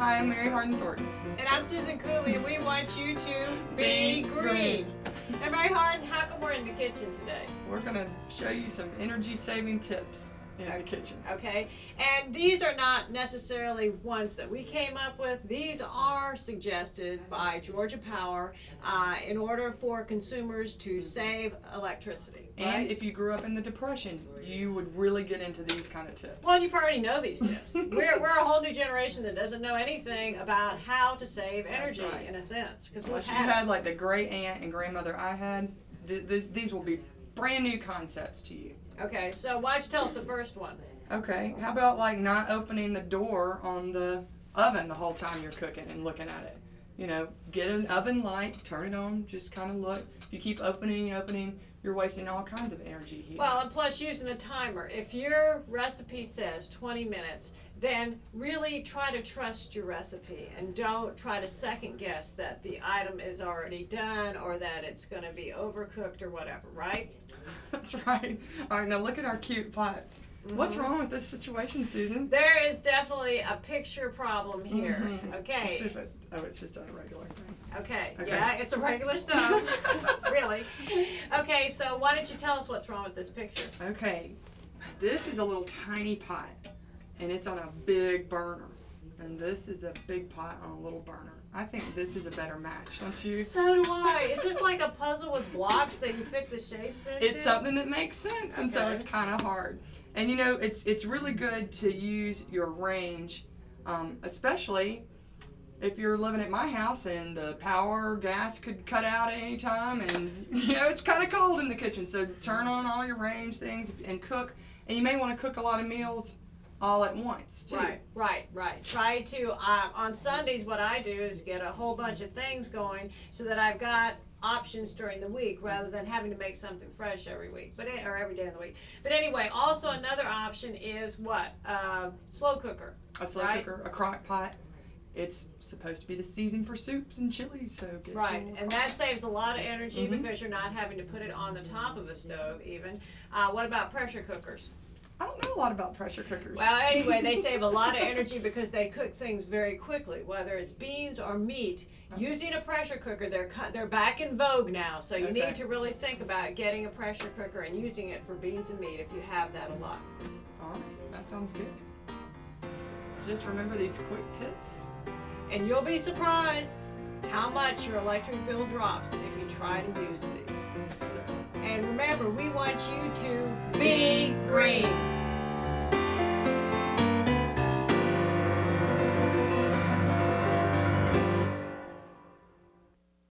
Hi, I'm Mary Harden Thornton. And I'm Susan Cooley, and we want you to be green. And Mary Harden, how come we're in the kitchen today? We're going to show you some energy saving tips in the kitchen. Okay, and these are not necessarily ones that we came up with. These are suggested by Georgia Power in order for consumers to save electricity. And right? if you grew up in the Depression, you would really get into these kind of tips. Well, you already know these tips. We're a whole new generation that doesn't know anything about how to save energy, right. in a sense. Unless you had like the great aunt and grandmother I had, these will be brand new concepts to you. Okay, so why don't you tell us the first one? Okay, how about like not opening the door on the oven the whole time you're cooking and looking at it? You know, get an oven light, turn it on, just kind of look. If you keep opening, you're wasting all kinds of energy here. Well, and plus using a timer. If your recipe says 20 minutes, then really try to trust your recipe and don't try to second guess that the item is already done or that it's going to be overcooked or whatever, right? That's right. All right, now look at our cute pots. Mm-hmm. What's wrong with this situation, Susan? There is definitely a picture problem here. Mm-hmm. Okay. Let's see if it's just a regular thing. Okay. Yeah, it's a regular stove. Really. Okay, so why don't you tell us what's wrong with this picture? Okay, this is a little tiny pot, and it's on a big burner. And this is a big pot on a little burner. I think this is a better match, don't you? So do I. Is this like a puzzle with blocks that you fit the shapes into? It's something that makes sense, and so it's kind of hard. And you know, it's really good to use your range, especially if you're living at my house and the power or gas could cut out at any time, and you know it's kind of cold in the kitchen. So turn on all your range things and cook. And you may want to cook a lot of meals all at once too. Right. Try to on Sundays. What I do is get a whole bunch of things going so that I've got options during the week rather than having to make something fresh every week, or every day of the week. But anyway, also another option is what? Slow cooker. A slow cooker, a crock pot. It's supposed to be the season for soups and chilies, so get and that saves a lot of energy because you're not having to put it on the top of a stove even. What about pressure cookers? I don't know a lot about pressure cookers. Well, anyway, they save a lot of energy because they cook things very quickly, whether it's beans or meat. Using a pressure cooker, they're back in vogue now, so you need to really think about getting a pressure cooker and using it for beans and meat if you have that a lot. All right, that sounds good. Just remember these quick tips. And you'll be surprised how much your electric bill drops if you try to use these. And remember, we want you to be green.